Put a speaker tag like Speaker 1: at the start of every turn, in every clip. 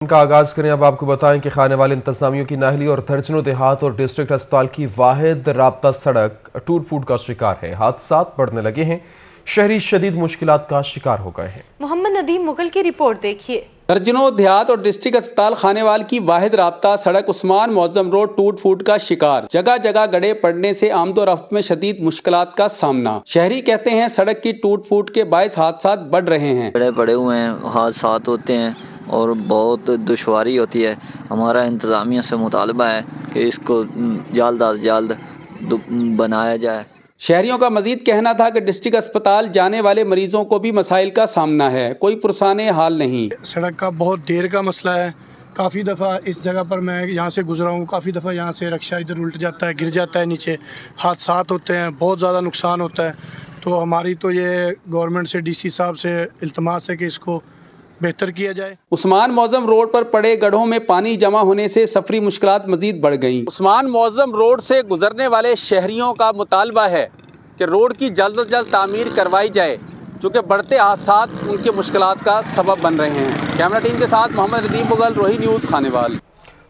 Speaker 1: کا آغاز کریں। اب آپ کو بتائیں کہ خانے والے انتظامیوں کی نااہلی اور درجنوں دیہات اور ڈسٹرکٹ اسپتال کی واحد رابطہ سڑک ٹوٹ پھوٹ کا شکار ہے۔ حادثات بڑھنے لگے ہیں، شہری شدید مشکلات کا شکار ہو گئے ہیں۔
Speaker 2: محمد ندیم مغل کی رپورٹ دیکھیے۔
Speaker 3: درجنوں دیہات اور ڈسٹرکٹ اسپتال خانےوال کی واحد رابطہ سڑک عثمان معظم روڈ ٹوٹ پھوٹ کا شکار، جگہ جگہ گڑھے پڑنے سے آمد و رفت میں شدید مشکلات کا سامنا۔ شہری کہتے ہیں سڑک کی ٹوٹ پھوٹ کے باعث حادثات بڑھ رہے ہیں۔
Speaker 4: گڑھے پڑے ہوئے ہیں، حادثات ہوتے ہیں اور بہت دشواری ہوتی ہے۔ ہمارا انتظامیہ سے مطالبہ ہے کہ اس کو جلد از جلد بنایا جائے۔
Speaker 3: شہریوں کا مزید کہنا تھا کہ ڈسٹرکٹ اسپتال جانے والے مریضوں کو بھی مسائل کا سامنا ہے، کوئی پرسان حال نہیں۔
Speaker 5: سڑک کا بہت دیر کا مسئلہ ہے۔ کافی دفعہ اس جگہ پر میں یہاں سے گزرا ہوں، کافی دفعہ یہاں سے رکشہ ادھر الٹ جاتا ہے، گر جاتا ہے نیچے، حادثات ہوتے ہیں، بہت زیادہ نقصان ہوتا ہے۔ تو ہماری تو یہ گورنمنٹ سے، ڈی سی صاحب سے التماس ہے کہ اس کو بہتر کیا جائے۔
Speaker 3: عثمان معظم روڈ پر پڑے گڑھوں میں پانی جمع ہونے سے سفری مشکلات مزید بڑھ گئیں۔ عثمان معظم روڈ سے گزرنے والے شہریوں کا مطالبہ ہے کہ روڈ کی جلد از جلد تعمیر کروائی جائے، چونکہ بڑھتے حادثات ان کی مشکلات کا سبب بن رہے ہیں۔ کیمرہ ٹیم کے ساتھ محمد ندیم مغل، روہی نیوز، خانےوال۔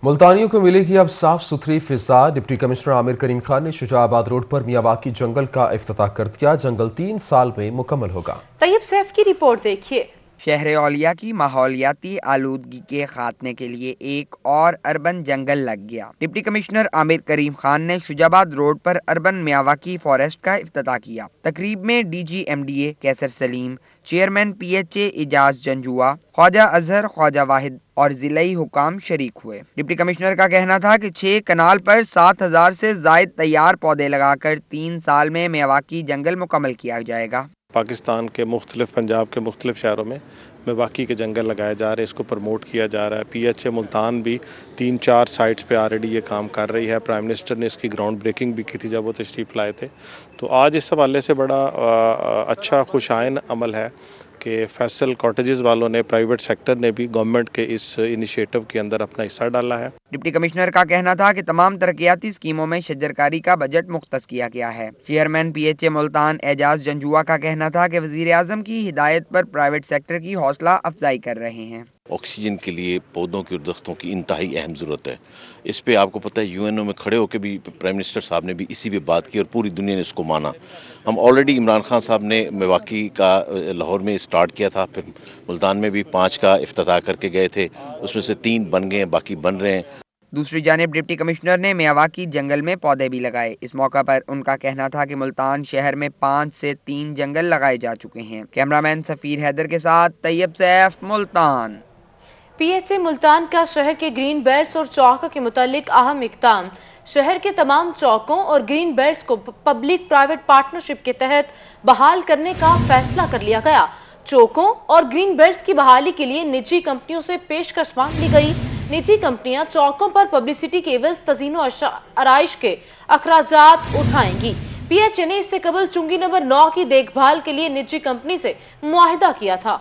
Speaker 1: ملتانیوں کو ملے گی اب صاف ستھری فضا۔ ڈپٹی کمشنر عامر کریم خان نے شجاع آباد روڈ پر میاواکی جنگل کا افتتاح کر دیا۔ جنگل 3 سال میں مکمل ہوگا۔
Speaker 2: طیب سیف کی رپورٹ دیکھیے۔
Speaker 6: شہر اولیا کی ماحولیاتی آلودگی کے خاتمے کے لیے ایک اور اربن جنگل لگ گیا۔ ڈپٹی کمشنر عامر کریم خان نے شجاع آباد روڈ پر اربن میاواکی فارسٹ کا افتتاح کیا۔ تقریب میں D G M D A Kaiser Saleem, chairman P H A Ejaz Janjua, Khawaja Azhar, Khawaja Wahid اور ضلعی حکام شریک ہوئے۔ ڈپٹی کمشنر کا کہنا تھا کہ 6 کنال پر 7000 سے زائد تیار پودے لگا کر 3 سال میں میاواکی جنگل مکمل کیا جائے گا۔
Speaker 7: پاکستان کے مختلف، پنجاب کے مختلف شہروں میں میاواکی کے جنگل لگائے جا رہے ہیں، اس کو پروموٹ کیا جا رہا ہے۔ پی ایچ اے ملتان بھی 3-4 سائٹس پہ آلریڈی یہ کام کر رہی ہے۔ پرائم منسٹر نے اس کی گراؤنڈ بریکنگ بھی کی تھی جب وہ تشریف لائے تھے۔ تو آج اس حوالے سے بڑا اچھا خوشائن عمل ہے کہ فیصل کاٹیجز والوں نے، پرائیویٹ سیکٹر نے بھی گورنمنٹ کے اس انیشیٹو کے اندر اپنا حصہ ڈالا ہے۔
Speaker 6: ڈپٹی کمشنر کا کہنا تھا کہ تمام ترقیاتی اسکیموں میں شجرکاری کا بجٹ مختص کیا گیا ہے۔ Chairman P H A Multan Ijaz Janjua کا کہنا تھا کہ وزیر اعظم کی ہدایت پر پرائیویٹ سیکٹر کی حوصلہ افزائی کر رہے ہیں۔
Speaker 8: آکسیجن کے لیے پودوں کی اور درختوں کی انتہائی اہم ضرورت ہے۔ اس پہ آپ کو پتہ ہے یو این او میں کھڑے ہو کے بھی پرائم منسٹر صاحب نے بھی اسی پہ بات کی اور پوری دنیا نے اس کو مانا۔ ہم آلریڈی عمران خان صاحب نے میاواکی کا لاہور میں اسٹارٹ کیا تھا، پھر ملتان میں بھی 5 کا افتتاح کر کے گئے تھے، اس میں سے 3 بن گئے ہیں، باقی بن رہے ہیں۔
Speaker 6: دوسری جانب ڈپٹی کمشنر نے میاواکی جنگل میں پودے بھی لگائے۔ اس موقع پر ان کا کہنا تھا کہ ملتان شہر میں 5 سے 3 جنگل لگائے جا چکے ہیں۔ کیمرامین سفیر حیدر کے ساتھ Tayyab Saif, Multan.
Speaker 2: P H A Multan کا شہر کے گرین بیلٹس اور چوک کے متعلق اہم اقدام۔ شہر کے تمام چوکوں اور گرین بیلٹس کو پبلک پرائیویٹ پارٹنرشپ کے تحت بحال کرنے کا فیصلہ کر لیا گیا۔ چوکوں اور گرین بیلٹس کی بحالی کے لیے نجی کمپنیوں سے پیشکش مانگ لی گئی۔ نجی کمپنیاں چوکوں پر پبلسٹی کے عوض تزئین و آرائش کے اخراجات اٹھائیں گی۔ پی ایچ اے نے اس سے قبل چنگی نمبر 9 کی دیکھ بھال کے لیے نجی کمپنی سے معاہدہ کیا تھا۔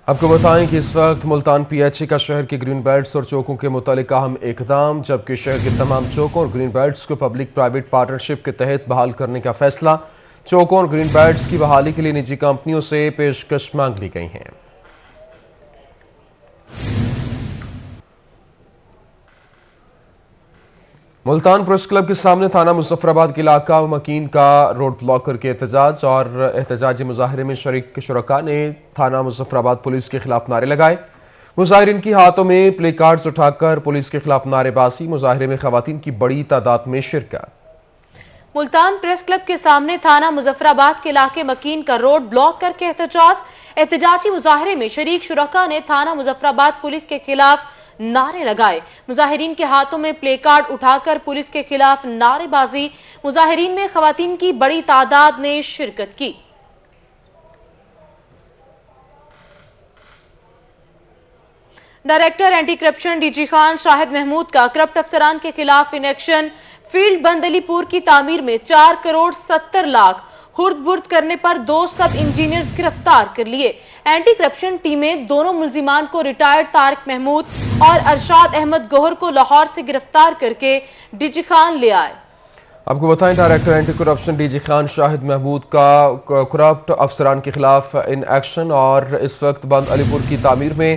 Speaker 1: آپ کو بتائیں کہ اس وقت ملتان پی ایچ اے کا شہر کے گرین بیلٹس اور چوکوں کے متعلق اہم اقدام، جبکہ شہر کے تمام چوکوں اور گرین بیلٹس کو پبلک پرائیویٹ پارٹنرشپ کے تحت بحال کرنے کا فیصلہ۔ چوکوں اور گرین بیلٹس کی بحالی کے لیے نجی کمپنیوں سے پیشکش مانگ لی گئی ہیں۔ ملتان پریس کلب کے سامنے تھانہ مظفر آباد کے علاقہ مکین کا روڈ بلاک کر کے احتجاج اور احتجاجی مظاہرے میں شریک شرکاء نے تھانہ مظفر آباد پولیس کے خلاف نعرے لگائے۔ مظاہرین کی ہاتھوں میں پلے کارڈز اٹھا کر پولیس کے خلاف نعرے بازی۔ مظاہرے میں خواتین کی بڑی تعداد میں شرکت۔
Speaker 2: ملتان پریس کلب کے سامنے تھانہ مظفر آباد کے علاقے مکین کا روڈ بلاک کر کے احتجاجی مظاہرے میں شریک شرکاء نے تھانہ مظفر آباد پولیس کے خلاف نعرے لگائے۔ مظاہرین کے ہاتھوں میں پلے کارڈ اٹھا کر پولیس کے خلاف نعرے بازی۔ مظاہرین میں خواتین کی بڑی تعداد نے شرکت کی۔ Director anti corruption D G Khan Shahid Mahmood کا کرپٹ افسران کے خلاف ان ایکشن۔ فیلڈ بند علی پور کی تعمیر میں 4 کروڑ 70 لاکھ ہرد برد کرنے پر 2 سب انجینئرز گرفتار کر لیے۔ اینٹی کرپشن ٹیمیں دونوں ملزمان کو ریٹائرڈ طارق محمود اور ارشاد احمد گوہر کو لاہور سے گرفتار کر کے ڈی جی خان لے آئے۔
Speaker 1: آپ کو بتائیں director anti corruption D G Khan Shahid Mahmood کا کرپٹ افسران کے خلاف ان ایکشن اور اس وقت بند علی پور کی تعمیر میں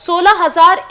Speaker 2: 16,000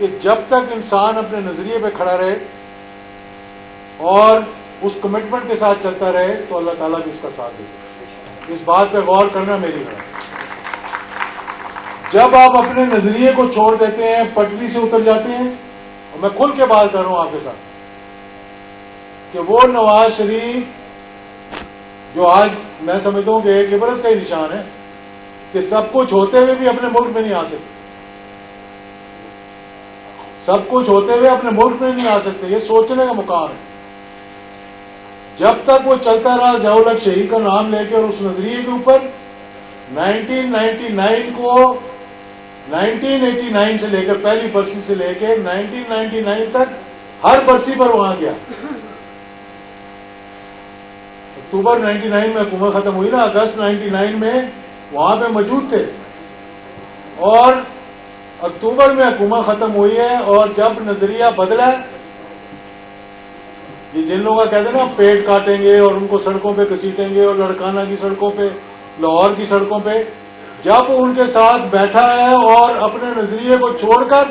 Speaker 9: کہ جب تک انسان اپنے نظریے پہ کھڑا رہے اور اس کمٹمنٹ کے ساتھ چلتا رہے تو اللہ تعالیٰ بھی اس کا ساتھ دے گا. اس بات پہ غور کرنا میری ہے. جب آپ اپنے نظریے کو چھوڑ دیتے ہیں, پٹری سے اتر جاتے ہیں, اور میں کھل کے بات کر رہا ہوں آپ کے ساتھ, کہ وہ نواز شریف جو آج میں سمجھتا ہوں کہ ایک عبرت کا ہی نشان ہے کہ سب کچھ ہوتے ہوئے بھی اپنے ملک میں نہیں آ سکتے, سب کچھ ہوتے ہوئے اپنے ملک میں نہیں آ سکتے. یہ سوچنے کا مقام ہے. جب تک وہ چلتا رہا ضیاء الحق شہید کا نام لے کے اور اس نظریے کے اوپر 1999 کو 1989 سے لے کر پہلی برسی سے لے کے 1999 تک ہر برسی پر وہاں گیا. اکتوبر 99 میں حکومت ختم ہوئی نا, اگست 99 میں وہاں پہ موجود تھے, اور اکتوبر میں حکومت ختم ہوئی ہے. اور جب نظریہ بدلا, یہ جن لوگوں کا کہتے ہیں نا پیٹ کاٹیں گے اور ان کو سڑکوں پہ گھسیٹیں گے, اور لڑکانہ کی سڑکوں پہ, لاہور کی سڑکوں پہ, جب ان کے ساتھ بیٹھا ہے اور اپنے نظریے کو چھوڑ کر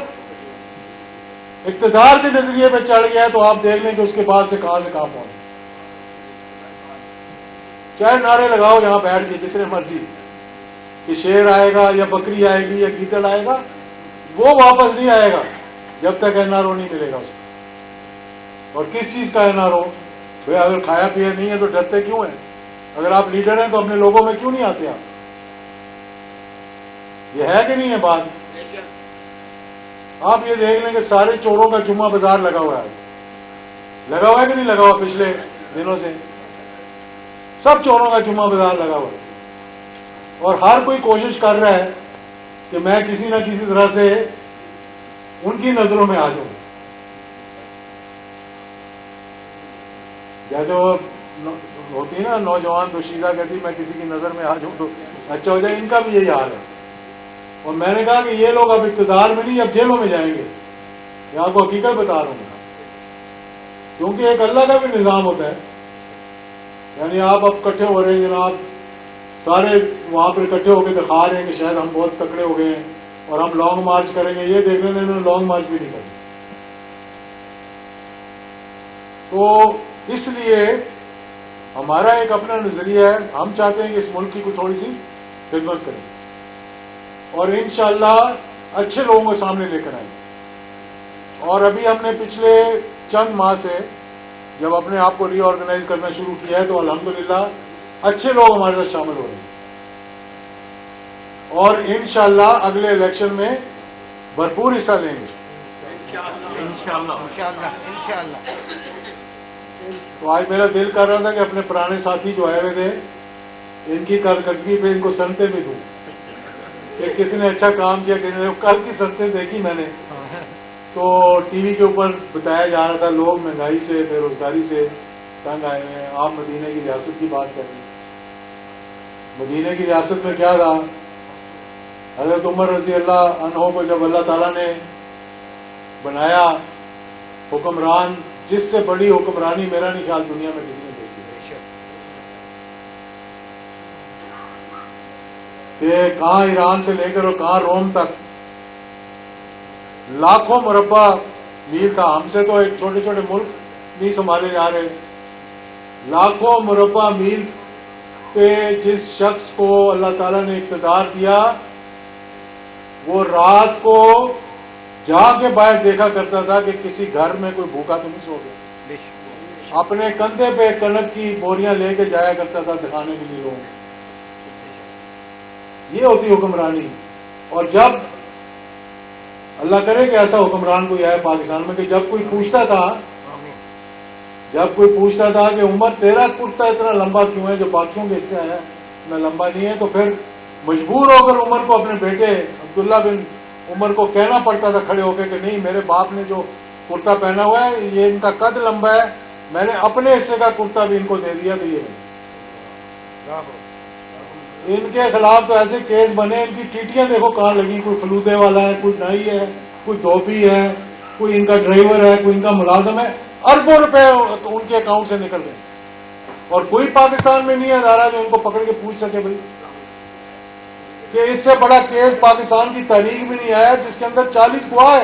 Speaker 9: اقتدار کے نظریے پہ چڑھ گیا ہے, تو آپ دیکھ لیں کہ اس کے بعد سے کہاں پہنچے. چاہے نعرے لگاؤ یہاں بیٹھ کے جتنے مرضی کہ شیر آئے گا یا بکری آئے گی یا گیدڑ آئے گا, وہ واپس نہیں آئے گا جب تک این آر او نہیں ملے گا اس کو. اور کس چیز کا این آر او؟ بھائی اگر کھایا پیا نہیں ہے تو ڈرتے کیوں ہیں؟ اگر آپ لیڈر ہیں تو اپنے لوگوں میں کیوں نہیں آتے آپ؟ یہ ہے کہ نہیں ہے بات؟ آپ یہ دیکھ لیں کہ سارے چوروں کا جمعہ بازار لگا ہوا ہے, لگا ہوا ہے کہ نہیں لگا ہوا؟ پچھلے دنوں سے سب چوروں کا جمعہ بازار لگا ہوا ہے, اور ہر کوئی کوشش کر رہا ہے کہ میں کسی نہ کسی طرح سے ان کی نظروں میں آ جاؤں. جیسے وہ ہوتی نا نوجوان تو شیزہ کہتی میں کسی کی نظر میں آ جاؤں تو اچھا ہو جائے, ان کا بھی یہی حال ہے. اور میں نے کہا کہ یہ لوگ اب اقتدار میں نہیں, اب جیلوں میں جائیں گے. یہ آپ کو حقیقت بتا رہا ہوں, کیونکہ ایک اللہ کا بھی نظام ہوتا ہے. یعنی آپ اب اکٹھے ہو رہے ہیں جناب, سارے وہاں پر اکٹھے ہو کے دکھا رہے ہیں کہ شاید ہم بہت تکڑے ہو گئے ہیں اور ہم لانگ مارچ کریں گے. یہ دیکھ لیں انہوں نے لانگ مارچ بھی نہیں کریں. تو اس لیے ہمارا ایک اپنا نظریہ ہے, ہم چاہتے ہیں کہ اس ملک کی کوئی تھوڑی سی خدمت کریں اور انشاءاللہ اچھے لوگوں کو سامنے لے کر آئیں. اور ابھی ہم نے پچھلے چند ماہ سے جب اپنے آپ کو ری آرگنائز کرنا شروع کیا ہے تو الحمدللہ اچھے لوگ ہمارے ساتھ شامل ہو رہے ہیں, اور انشاءاللہ اگلے الیکشن میں بھرپور حصہ لیں گے انشاءاللہ. تو آج میرا دل کر رہا تھا کہ اپنے پرانے ساتھی جو آئے ہوئے تھے ان کی کارکردگی پہ ان کو سنتے بھی دوں کہ کسی نے اچھا کام کیا. کل کی سنتے دیکھی میں نے تو ٹی وی کے اوپر بتایا جا رہا تھا لوگ مہنگائی سے بے روزگاری سے تنگ آئے ہیں. آپ مدینے کی ریاست کی بات کر رہے ہیں. مدینے کی ریاست میں کیا تھا؟ حضرت عمر رضی اللہ عنہ کو جب اللہ تعالیٰ نے بنایا حکمران, جس سے بڑی حکمرانی میرا نہیں خیال دنیا میں کسی نے دیکھی کہ کہاں ایران سے لے کر اور کہاں روم تک لاکھوں مربع میل تھا. ہم سے تو ایک چھوٹے چھوٹے ملک نہیں سنبھالے جا رہے. لاکھوں مربع میل پہ جس شخص کو اللہ تعالیٰ نے اقتدار دیا وہ رات کو جا کے باہر دیکھا کرتا تھا کہ کسی گھر میں کوئی بھوکا تو نہیں سو گیا. اپنے کندھے پہ کنک کی بوریاں لے کے جایا کرتا تھا دکھانے کے لیے لوگوں. یہ ہوتی حکمرانی. اور جب اللہ کرے کہ ایسا حکمران کوئی آئے پاکستان میں کہ جب کوئی پوچھتا تھا کہ عمر تیرا کرتا اتنا لمبا کیوں ہے جو باقیوں کے حصے آیا اتنا لمبا نہیں ہے, تو پھر مجبور ہو کر عمر کو اپنے بیٹے عبداللہ بن عمر کو کہنا پڑتا تھا کھڑے ہو کے کہ نہیں میرے باپ نے جو کرتا پہنا ہوا ہے یہ ان کا قد لمبا ہے, میں نے اپنے حصے کا کرتا بھی ان کو دے دیا. تو یہ ان کے خلاف تو ایسے کیس بنے, ان کی ٹیٹیاں دیکھو کہاں لگی. کوئی فلودے والا ہے, کوئی نائی ہے, کوئی دھوبی ہے, کوئی ان کا ڈرائیور ہے, کوئی ان کا ملازم ہے. اربوں روپے ان کے اکاؤنٹ سے نکل گئے اور کوئی پاکستان میں نہیں ہے ادارہ جو ان کو پکڑ کے پوچھ سکے بھائی کہ اس سے بڑا کیس پاکستان کی تاریخ میں نہیں آیا جس کے اندر 40 گواہ ہے